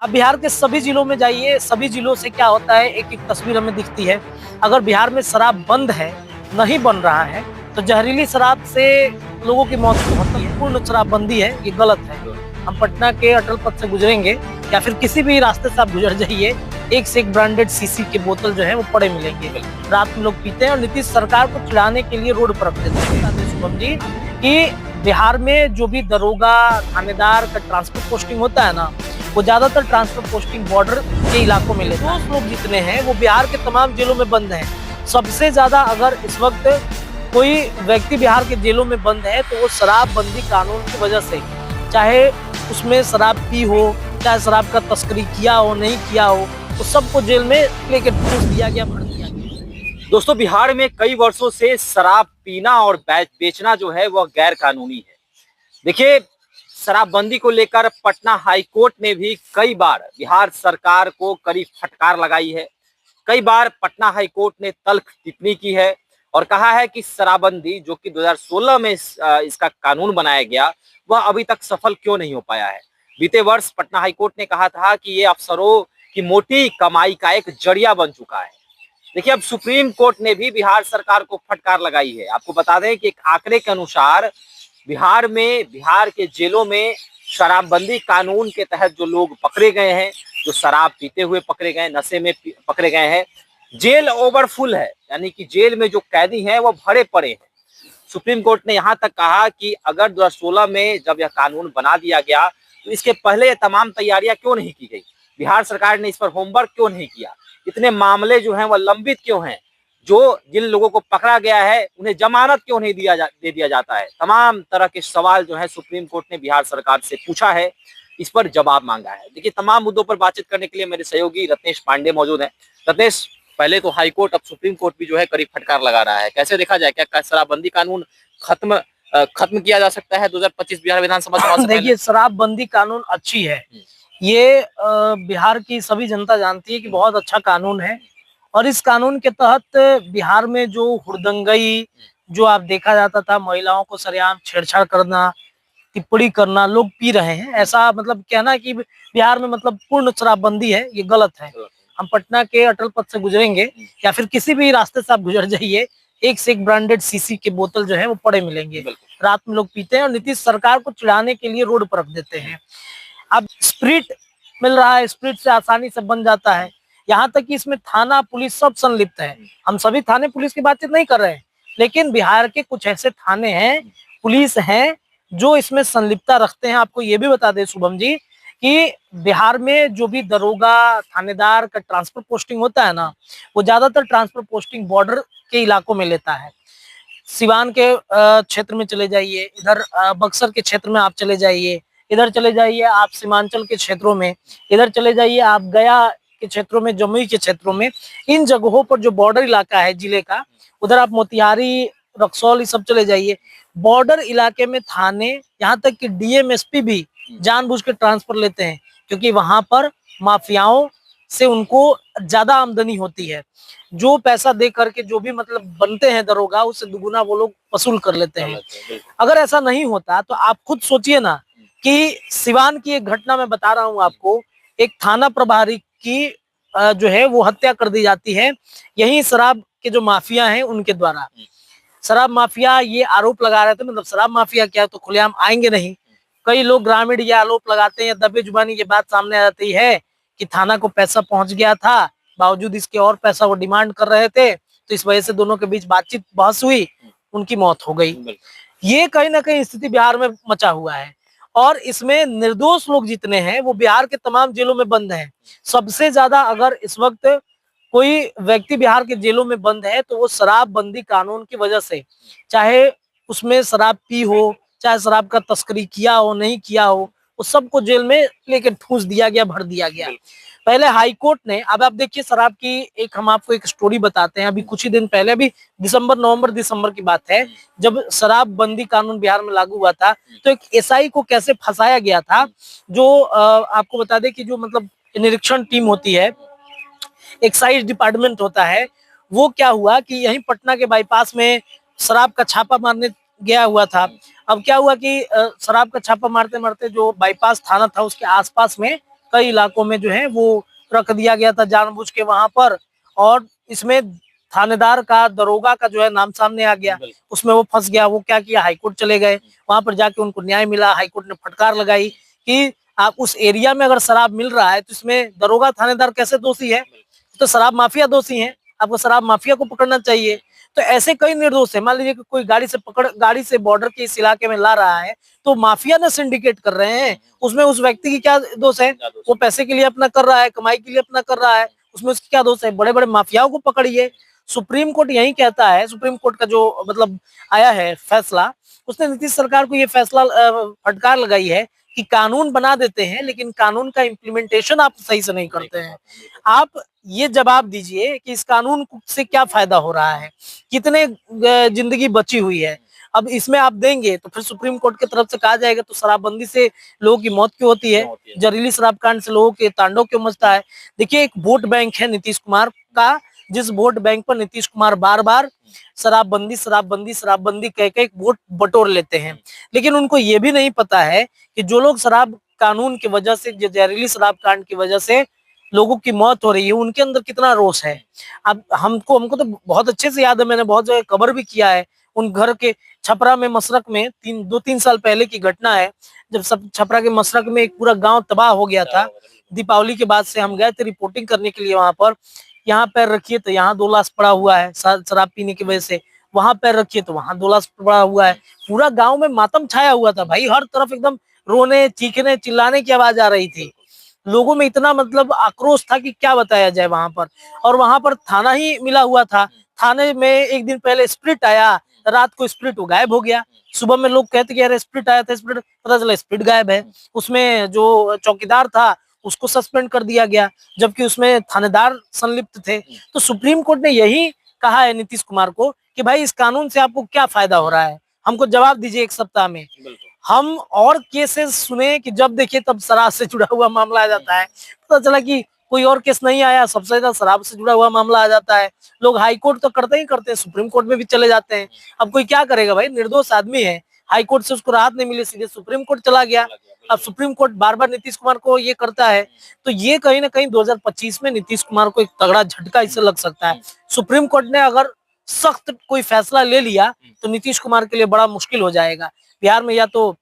अब बिहार के सभी जिलों में जाइए, सभी जिलों से क्या होता है, एक एक तस्वीर हमें दिखती है। अगर बिहार में शराब बंद है, नहीं बन रहा है, तो जहरीली शराब से लोगों की मौत होती है। पूर्ण शराबबंदी है, ये गलत है। हम पटना के अटल पथ से गुजरेंगे या फिर किसी भी रास्ते से आप गुजर जाइए, एक से एक ब्रांडेड सीसी के बोतल जो है वो पड़े मिलेंगे। रात में लोग पीते हैं और नीतीश सरकार को चिढ़ाने के लिए रोड पर रख देते हैं। शुभम जी, कि बिहार में जो भी दरोगा थानेदार का ट्रांसफर पोस्टिंग होता है ना, वो ज्यादातर ट्रांसफर पोस्टिंग बॉर्डर के इलाकों में लेते हैं। लोग जितने हैं वो बिहार के तमाम जेलों में बंद हैं। सबसे ज्यादा अगर इस वक्त कोई व्यक्ति बिहार के जेलों में बंद है तो वो शराबबंदी कानून की वजह से, चाहे उसमें शराब पी हो, चाहे शराब का तस्करी किया हो नहीं किया हो, तो सबको जेल में लेकर ठूस दिया गया, भर दिया गया। दोस्तों, बिहार में कई वर्षों से शराब पीना और बेचना जो है वह गैर कानूनी है। देखिए, शराबबंदी को लेकर पटना हाई कोर्ट ने भी कई बार बिहार सरकार को कड़ी फटकार लगाई है। कई बार पटना हाई कोर्ट ने तल्ख टिप्पणी की है और कहा है कि शराबबंदी जो कि 2016 में इसका कानून बनाया गया, वह अभी तक सफल क्यों नहीं हो पाया है। बीते वर्ष पटना हाई कोर्ट ने कहा था कि ये अफसरों की मोटी कमाई का एक जरिया बन चुका है। देखिए, अब सुप्रीम कोर्ट ने भी बिहार सरकार को फटकार लगाई है। आपको बता दें कि एक आंकड़े के अनुसार बिहार के जेलों में शराबबंदी कानून के तहत जो लोग पकड़े गए हैं, जो शराब पीते हुए पकड़े गए, नशे में पकड़े गए हैं, जेल ओवरफुल है, यानी कि जेल में जो कैदी हैं वो भरे पड़े हैं। सुप्रीम कोर्ट ने यहाँ तक कहा कि अगर 2016 में जब यह कानून बना दिया गया तो इसके पहले ये तमाम तैयारियां क्यों नहीं की गई, बिहार सरकार ने इस पर होमवर्क क्यों नहीं किया, इतने मामले जो हैं वह लंबित क्यों हैं, जो जिन लोगों को पकड़ा गया है उन्हें जमानत क्यों नहीं दे दिया जाता है। तमाम तरह के सवाल जो है सुप्रीम कोर्ट ने बिहार सरकार से पूछा है, इस पर जवाब मांगा है। देखिए, तमाम मुद्दों पर बातचीत करने के लिए मेरे सहयोगी रत्नेश पांडे मौजूद हैं। रत्नेश, पहले तो हाई कोर्ट, अब सुप्रीम कोर्ट भी जो है कड़ी फटकार लगा रहा है। कैसे देखा जाए, क्या शराबबंदी कानून खत्म किया जा सकता है 2025 बिहार विधानसभा चुनाव से पहले? देखिए, शराबबंदी कानून अच्छी है, ये बिहार की सभी जनता जानती है कि बहुत अच्छा कानून है। और इस कानून के तहत बिहार में जो हुड़दंगई जो आप देखा जाता था, महिलाओं को सरेआम छेड़छाड़ करना, टिप्पणी करना, लोग पी रहे हैं, ऐसा मतलब कहना कि बिहार में मतलब पूर्ण शराबबंदी है, ये गलत है। हम पटना के अटल पथ से गुजरेंगे या फिर किसी भी रास्ते से आप गुजर जाइए, एक से एक ब्रांडेड सीसी के बोतल जो है वो पड़े मिलेंगे। रात में लोग पीते हैं और नीतीश सरकार को चिढ़ाने के लिए रोड पर रख देते हैं। अब स्प्रिट मिल रहा है, स्प्रिट से आसानी से बन जाता है। यहाँ तक कि इसमें थाना पुलिस सब संलिप्त है। हम सभी थाने पुलिस की बातचीत नहीं कर रहे हैं, लेकिन बिहार के कुछ ऐसे थाने हैं, पुलिस हैं, जो इसमें संलिप्तता रखते हैं। आपको ये भी बता दें शुभम जी कि बिहार में जो भी दरोगा थानेदार का ट्रांसफर पोस्टिंग होता है ना, वो ज्यादातर ट्रांसफर पोस्टिंग बॉर्डर के इलाकों में लेता है। सिवान के क्षेत्र में चले जाइए, इधर बक्सर के क्षेत्र में आप चले जाइए, इधर चले जाइए आप सीमांचल के क्षेत्रों में, इधर चले जाइए आप गया के क्षेत्रों में, जमुई के क्षेत्रों में, इन जगहों पर जो बॉर्डर इलाका है जिले का, उधर आप मोतिहारी, रक्सौल, ये सब चले जाइए। बॉर्डर इलाके में थाने, यहाँ तक कि डीएम एसपी भी जानबूझ के ट्रांसफर लेते हैं, क्योंकि वहां पर माफियाओं से उनको ज्यादा आमदनी होती है। जो पैसा दे करके जो भी मतलब बनते हैं दरोगा, उससे दुगुना वो लोग वसूल कर लेते हैं। अगर ऐसा नहीं होता तो आप खुद सोचिए ना कि सिवान की एक घटना मैं बता रहा हूँ आपको, एक थाना प्रभारी की जो है वो हत्या कर दी जाती है, यही शराब के जो माफिया हैं उनके द्वारा। शराब माफिया ये आरोप लगा रहे थे, मतलब शराब माफिया क्या, तो खुलेआम आएंगे नहीं। कई लोग ग्रामीण ये आरोप लगाते हैं, दबे जुबानी ये बात सामने आ जाती है कि थाना को पैसा पहुंच गया था, बावजूद इसके और पैसा वो डिमांड कर रहे थे, तो इस वजह से दोनों के बीच बातचीत बहस हुई, उनकी मौत हो गई। ये कहीं ना कहीं स्थिति बिहार में मचा हुआ है और इसमें निर्दोष लोग जितने हैं वो बिहार के तमाम जेलों में बंद हैं। सबसे ज्यादा अगर इस वक्त कोई व्यक्ति बिहार के जेलों में बंद है तो वो शराबबंदी कानून की वजह से, चाहे उसमें शराब पी हो, चाहे शराब का तस्करी किया हो नहीं किया हो, उस सबको जेल में लेकर ठूस दिया गया, भर दिया गया। पहले हाई कोर्ट ने, अब आप देखिए शराब की एक, हम आपको एक स्टोरी बताते हैं। अभी कुछ ही दिन पहले, अभी नवंबर दिसंबर की बात है, जब शराबबंदी कानून बिहार में लागू हुआ था, तो एक एसआई को कैसे फंसाया गया था, जो आपको बता दें कि जो मतलब निरीक्षण टीम होती है, एक्साइज डिपार्टमेंट होता है, वो क्या हुआ कि यहीं पटना के बाईपास में शराब का छापा मारने गया हुआ था। अब क्या हुआ कि शराब का छापा मारते मारते जो बाईपास थाना था उसके आसपास में कई इलाकों में जो है वो रख दिया गया था जानबूझ के वहां पर। और इसमें थानेदार का, दरोगा का जो है नाम सामने आ गया, उसमें वो फंस गया। वो क्या किया, हाईकोर्ट चले गए, वहां पर जाके उनको न्याय मिला। हाईकोर्ट ने फटकार लगाई कि आप उस एरिया में अगर शराब मिल रहा है तो इसमें दरोगा थानेदार कैसे दोषी है, तो शराब माफिया दोषी है, आपको शराब माफिया को पकड़ना चाहिए। तो ऐसे कई निर्दोष है। मान लीजिए कि कोई गाड़ी से बॉर्डर के इस इलाके में ला रहा है तो माफिया ने सिंडिकेट कर रहे हैं, उसमें उस व्यक्ति की क्या दोष है? वो पैसे के लिए अपना कर रहा है, कमाई के लिए अपना कर रहा है, उसमें उसकी क्या दोष है? बड़े बड़े माफियाओं को पकड़िए। सुप्रीम कोर्ट यही कहता है, सुप्रीम कोर्ट का जो मतलब आया है फैसला, उसने नीतीश सरकार को ये फैसला फटकार लगाई है कि कानून बना देते हैं लेकिन कानून का इम्प्लीमेंटेशन आप सही से नहीं करते हैं। आप ये जवाब दीजिए कि इस कानून से क्या फायदा हो रहा है, कितने जिंदगी बची हुई है। अब इसमें आप देंगे तो फिर सुप्रीम कोर्ट की तरफ से कहा जाएगा तो शराबबंदी से लोगों की मौत क्यों होती है, जहरीली शराब कांड से लोगों के तांडव क्यों मचता है। देखिए, एक वोट बैंक है नीतीश कुमार का, जिस वोट बैंक पर नीतीश कुमार बार बार शराबबंदी शराबबंदी शराबबंदी कह के वोट बटोर लेते हैं। लेकिन उनको ये भी नहीं पता है कि जो लोग शराब कानून की वजह से, जहरीली शराब कांड की वजह से लोगों की मौत हो रही है, उनके अंदर कितना रोष है। अब हमको तो बहुत अच्छे से याद है, मैंने बहुत जगह कवर भी किया है। उन घर के छपरा में, मसरक में 2-3 साल पहले की घटना है, जब सब छपरा के मसरक में एक पूरा गांव तबाह हो गया था। दीपावली के बाद से हम गए थे रिपोर्टिंग करने के लिए वहां पर। यहाँ पैर रखिए तो यहाँ 2 लाश पड़ा हुआ है शराब पीने की वजह से, वहां पैर रखिए तो वहां 2 लाश पड़ा हुआ है। पूरा गांव में मातम छाया हुआ था भाई, हर तरफ एकदम रोने, चीखने, चिल्लाने की आवाज आ रही थी। लोगों में इतना मतलब आक्रोश था कि क्या बताया जाए वहां पर। और वहां पर थाना ही मिला हुआ था। थाने में एक दिन पहले स्प्रिट आया, रात को स्प्रिट वो गायब हो गया। सुबह में लोग कहते कि अरे स्प्रिट आया था, स्प्रिट, पता चला स्प्रिट गायब है। उसमें जो चौकीदार था उसको सस्पेंड कर दिया गया, जबकि उसमें थानेदार संलिप्त थे। तो सुप्रीम कोर्ट ने यही कहा है नीतीश कुमार को कि भाई इस कानून से आपको क्या फायदा हो रहा है, हमको जवाब दीजिए 1 सप्ताह में। हम और केसेस सुने कि जब देखिए तब शराब से जुड़ा हुआ मामला आ जाता है। पता चला कि कोई और केस नहीं आया, सबसे ज्यादा शराब से जुड़ा हुआ मामला आ जाता है। लोग हाई कोर्ट तो करते ही करते हैं, सुप्रीम कोर्ट में भी चले जाते हैं। अब कोई क्या करेगा भाई, निर्दोष आदमी है, हाई कोर्ट से उसको राहत नहीं मिली, सीधे सुप्रीम कोर्ट चला गया। अब सुप्रीम कोर्ट बार बार नीतीश कुमार को ये करता है, तो ये कहीं ना कहीं 2025 में नीतीश कुमार को एक तगड़ा झटका इससे लग सकता है। सुप्रीम कोर्ट ने अगर सख्त कोई फैसला ले लिया तो नीतीश कुमार के लिए बड़ा मुश्किल हो जाएगा। बिहार में या तो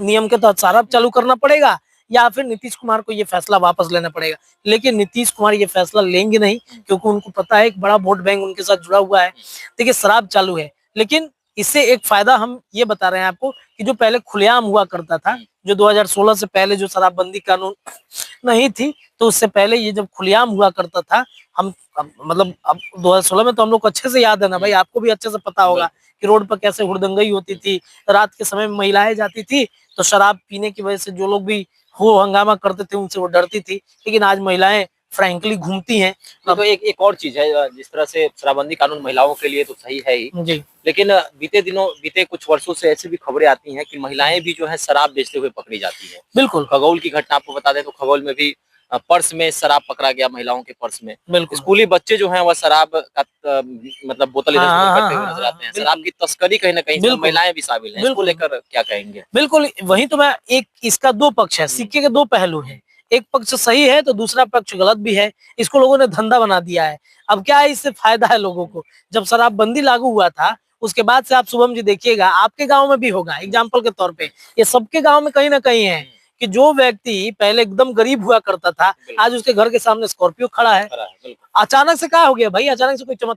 नियम के तहत शराब चालू करना पड़ेगा या फिर नीतीश कुमार को ये फैसला वापस लेना पड़ेगा। लेकिन नीतीश कुमार ये फैसला लेंगे नहीं, क्योंकि उनको पता है एक बड़ा वोट बैंक उनके साथ जुड़ा हुआ है। देखिए, शराब चालू है, लेकिन इससे एक फायदा हम ये बता रहे हैं आपको कि जो पहले खुलेआम हुआ करता था, जो 2016 से पहले जो शराबबंदी कानून नहीं थी, तो उससे पहले ये जब खुलेआम हुआ करता था, हम मतलब अब 2016 में तो हम लोग को अच्छे से याद है ना भाई, आपको भी अच्छे से पता होगा कि रोड पर कैसे हुड़दंगई होती थी, रात के समय में महिलाएं जाती थी तो शराब पीने की वजह से जो लोग भी हो हंगामा करते थे उनसे वो डरती थी। लेकिन आज महिलाएं फ्रैंकली घूमती हैं। देखो, एक और चीज है, जिस तरह से शराबबंदी कानून महिलाओं के लिए तो सही है ही जी, लेकिन बीते कुछ वर्षों से ऐसी भी खबरें आती हैं कि महिलाएं भी जो है शराब बेचते हुए पकड़ी जाती है। बिल्कुल खगौल की घटना आपको बता दें तो खगौल में भी पर्स में शराब पकड़ा गया, महिलाओं के पर्स में। बिल्कुल। स्कूली बच्चे जो हैं वह शराब का मतलब बोतल इधर हाँ, उधर हाँ, करते हुए हाँ, नजर हाँ, आते हैं। बिल्कुल। शराब की तस्करी कहीं ना कहीं से बिल्कुल। महिलाएं भी शामिल हैं, इसको बिल्कुल। लेकर क्या कहेंगे? बिल्कुल, वही तो मैं, एक इसका 2 पक्ष है, सिक्के के 2 पहलू हैं। एक पक्ष सही है तो दूसरा पक्ष गलत भी है। इसको लोगों ने धंधा बना दिया है। अब क्या है, इससे फायदा है लोगों को। जब शराबबंदी लागू हुआ था उसके बाद से आप शुभम जी देखिएगा, आपके गांव में भी होगा, एग्जाम्पल के तौर पे, ये सबके गांव में कहीं ना कहीं है कि जो व्यक्ति पहले एकदम गरीब हुआ करता था, आज उसके घर के सामने स्कॉर्पियो खड़ा है। अचानक से क्या हो गया भाई, अचानक से कोई चमत्कार